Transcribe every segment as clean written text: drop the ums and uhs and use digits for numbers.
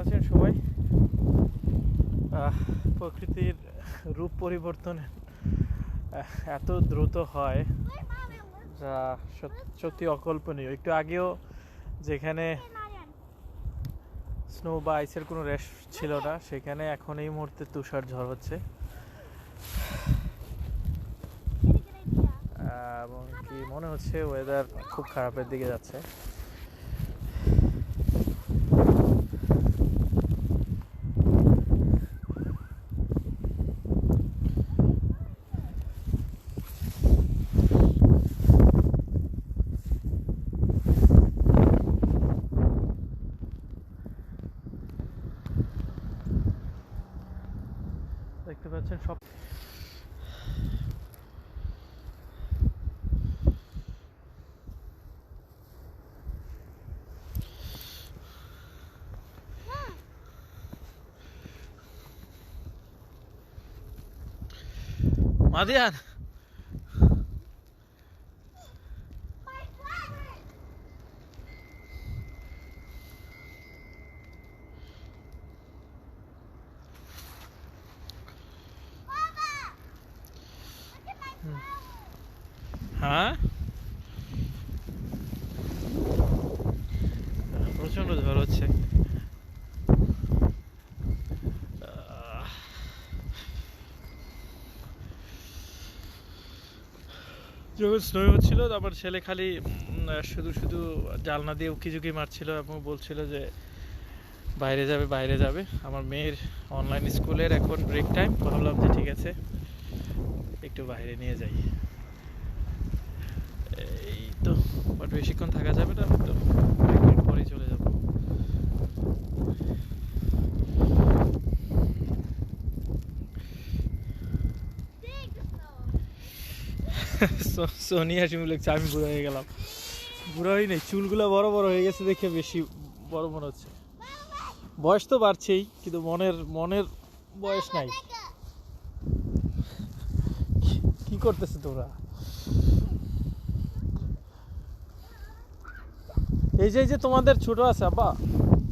আছেন সবাই? প্রকৃতির রূপ পরিবর্তন এত দ্রুত হয় যা সত্যি অকল্পনীয়। একটু আগেও যেখানে স্নো বা আইসের কোনো রেশ ছিল না, সেখানে এখন এই মুহূর্তে তুষার ঝড় হচ্ছে এবং কি মনে হচ্ছে ওয়েদার খুব খারাপের দিকে যাচ্ছে। দেখতে পাচ্ছেন সব মাদিয়ান হ্যাঁ প্রচন্ড ঝড় হচ্ছে। যখন স্নো হচ্ছিল আমার ছেলে খালি শুধু শুধু জানলা দিয়ে উকিঝুঁকি মারছিল এবং বলছিল যে বাইরে যাবে বাইরে যাবে। আমার মেয়ের অনলাইন স্কুলের এখন ব্রেক টাইম, ভাবলাম যে ঠিক আছে একটু বাইরে নিয়ে যাই। এই তো বাট বেশিক্ষণ থাকা যাবে না, তো একদিন পরেই চলে যাব। সোনিয়া শিমু লিখছে আমি বুড়ো হয়ে গেলাম। বুড়ো হই নাই, চুলগুলো বড় বড় হয়ে গেছে দেখে বেশি বড় মনে হচ্ছে। বয়স তো বাড়ছেই, কিন্তু মনের বয়স নাই। কি করতেছে তোমরা? এই যে তোমাদের ছোট আছে আব্বা,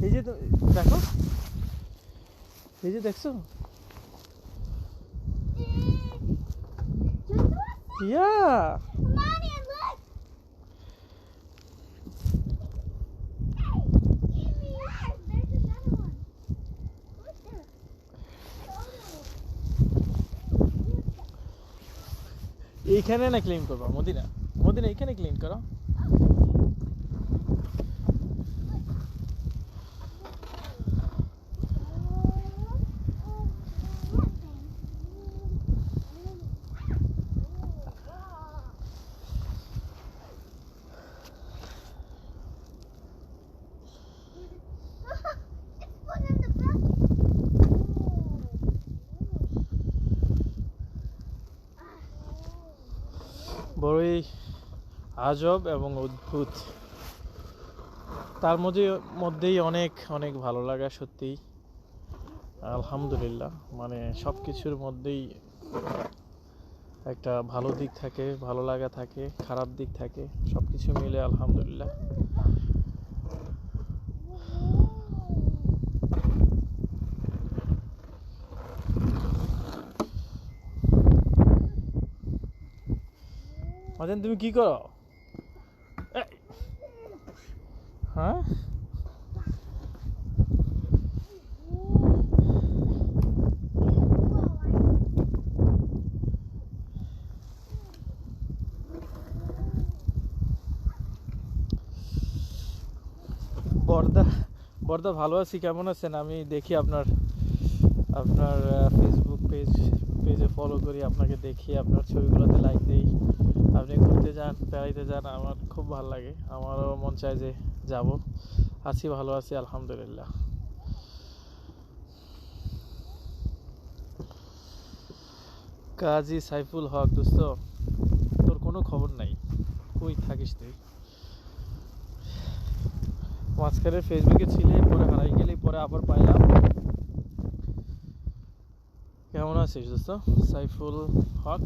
এই যে দেখো, এই যে দেখছো, ইয়া এইখানে না ক্লিন করবা মদিনা, মদিনা এইখানে ক্লিন করো। বড়ই আজব এবং অদ্ভুত, তার মধ্যেই অনেক অনেক ভালো লাগা। সত্যি আলহামদুলিল্লাহ, মানে সব কিছুর মধ্যেই একটা ভালো দিক থাকে, ভালো লাগা থাকে, খারাপ দিক থাকে, সব কিছু মিলে আলহামদুলিল্লাহ। মাজান তুমি কি করো? হ্যাঁ বর্দা, বর্দা ভালো আছি, কেমন আছেন? আমি দেখি আপনার আপনার ফেসবুক পেজে ফলো করি, আপনাকে দেখি, আপনার ছবিগুলোতে লাইক দিই। আপনি ঘুরতে যান, বেড়াইতে যান, আমার খুব ভালো লাগে, আমারও মন চায় যে যাব। আছি, ভালো আছি আলহামদুলিল্লাহ। কাজী সাইফুল হক, দোস্ত তোর কোনো খবর নাই, কই থাকিস তুই? মাঝখানে ফেসবুকে ছিলে, পরে হারাই গেলি, পরে আবার পাইলাম। কেমন আছিস দোস্ত? সাইফুল হক,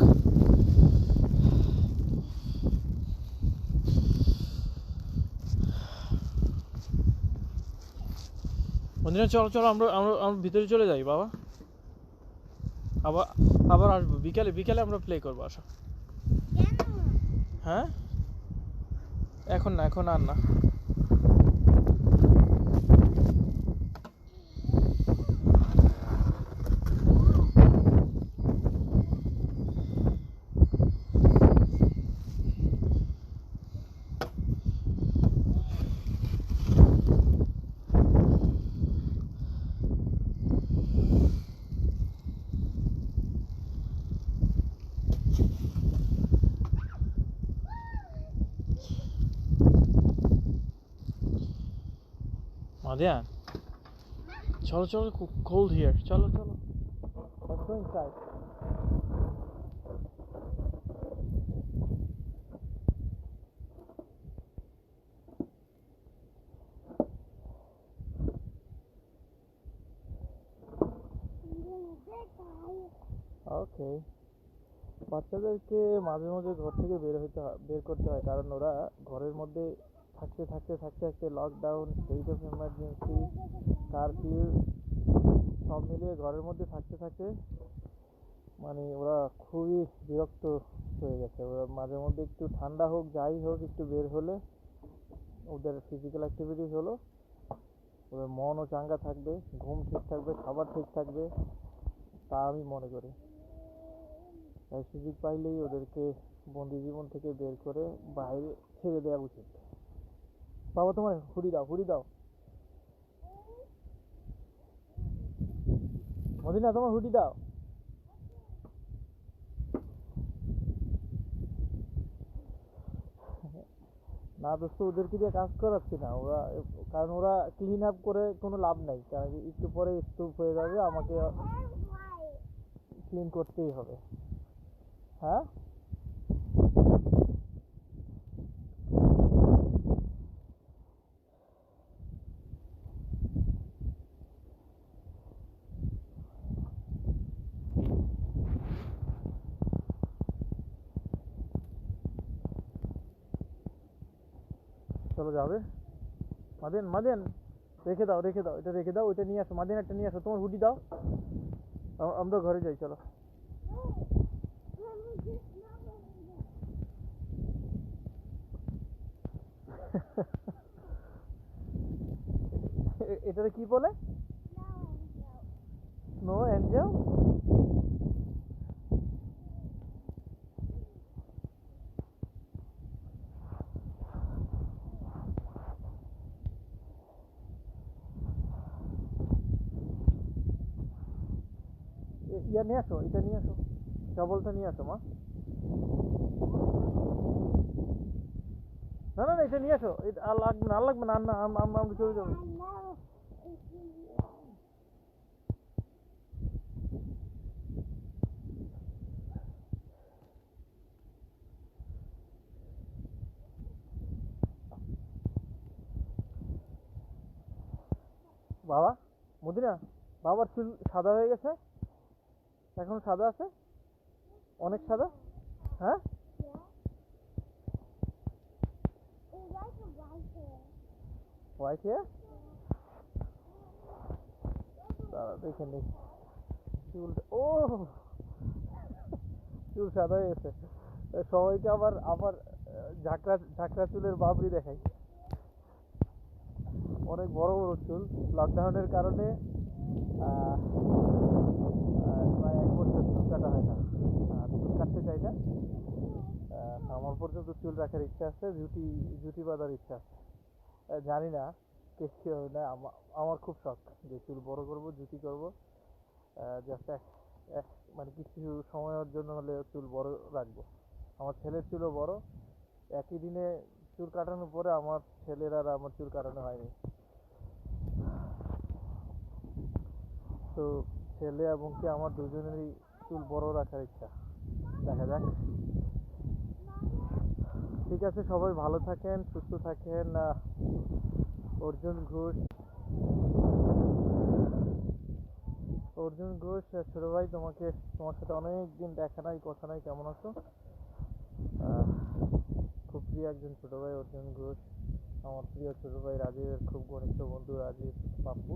মদিনা চলো চলো, আমরা আমরা আমরা ভিতরে চলে যাই বাবা। আবার আবার আসবো বিকালে, বিকালে আমরা প্লে করবো, আসো। হ্যাঁ, এখন না, এখন আর না। মাদিয়ান চলো চলো, cold here, চলো চলো, let's go inside. Okay, বাচ্চাদেরকে মাঝে মাঝে ঘর থেকে বের করতে হয়, কারণ ওরা ঘরের মধ্যে থাকতে থাকতে থাকতে থাকতে lockdown, state of emergency, curfew সব মিলিয়ে ঘরের মধ্যে থাকতে থাকতে মানে ওরা খুবই বিরক্ত হয়ে গেছে। ওরা মাঝে মধ্যে একটু ঠান্ডা হোক যাই হোক, একটু বের হলে ওদের ফিজিক্যাল অ্যাক্টিভিটিস হলো, ওদের মনও চাঙ্গা থাকবে, ঘুম ঠিক থাকবে, খাবার ঠিক থাকবে, তা আমি মনে করি। তাই সুযোগ পাইলেই ওদেরকে বন্দি জীবন থেকে বের করে বাইরে ছেড়ে দেওয়া উচিত। বাবা তোমার হুডি দাও, হুডি দাও। মদিনা তোমার হুডি দাও। না দোস্ত, ওদেরকে দিয়ে কাজ করাচ্ছি না, কারণ ওরা ক্লিন আপ করে কোনো লাভ নাই, কারণ একটু পরে স্তূপ হয়ে যাবে, আমাকে ক্লিন করতেই হবে। হ্যাঁ, চলো যাবে। মাদিন মাদিন, রেখে দাও রেখে দাও, এটা রেখে দাও, ওইটা নিয়ে আসো। মাদিন একটা নিয়ে আসো, তোমার হুডি দাও, আমরা ঘরে যাই চলো। এটারে কি বলে? No Angel. ইয়া নিয়ে আসো, এটা নিয়ে আসো, শবলটা নিয়ে আসো মা। না না না, এটা নিয়ে আসো, এটা আর লাগবে না, আর লাগবে না, আর না, আমরা চলে যাবো। বাবা, মদিনা, বাবার চুল সাদা হয়ে গেছে, এখন সাদা আছে, অনেক সাদা। হ্যাঁ, হোয়াইট হেয়ার, দাঁড়া দেখে নি চুল। ও, চুল সাদা হয়ে গেছে। সবাইকে আবার আবার ঝাঁকড়া ঝাঁকড়া চুলের বাবরি দেখাই, অনেক বড় বড় চুল। লকডাউনের কারণে প্রায় 1 বছর চুল কাটা হয় না, চুল কাটতে চাই না। আমার পর্যন্ত চুল রাখার ইচ্ছা আছে, জুটি বাঁধার ইচ্ছা আছে। জানি না কে কি হবে না, আমার খুব শখ যে চুল বড় করব, জুটি করব, জাস্ট মানে কিছু সময়ের জন্য হলে চুল বড় রাখবো। আমার ছেলের চুলও বড়, একই দিনে চুল কাটানোর পরে আমার ছেলের আর আমার চুল কাটানো হয়নি। তো ছেলে এবং কি আমার দুজনেরই চুল বড় রাখার ইচ্ছা, দেখা যাক। ঠিক আছে, সবাই ভালো থাকেন, সুস্থ থাকেন। অর্জুন ঘোষ, ছোট ভাই, তোমার সাথে অনেক দিন দেখা নাই, কথা নাই, কেমন আছো? খুব প্রিয় একজন ছোট ভাই অর্জুন ঘোষ, আমার প্রিয় ছোট ভাই রাজীবের খুব ঘনিষ্ঠ বন্ধু রাজীব পাপ্পু।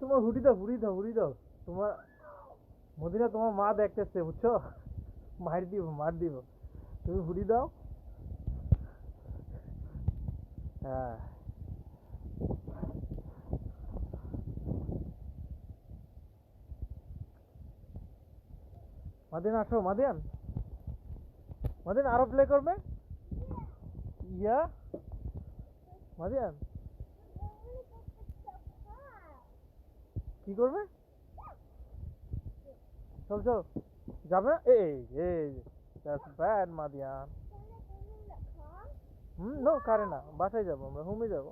তোমার হুডি দাও, হুডি দাও, হুডি দাও। তোমার মদিনা, তোমার মা দেখতেছে, বুঝছো? মার দিব, মার দিব। তুমি হুডি দাও। হ্যাঁ। মাদিন আসো, মাদিয়ান। মাদিন আরো প্লে করবে? ইয়া, মাদিয়ান কি করবে? চল চল, যাবে? এই এই, দ্যাটস ব্যাড মাদিয়ান। হুম, নো কারে না, বাসায় যাবো আমরা, হোমে যাবো।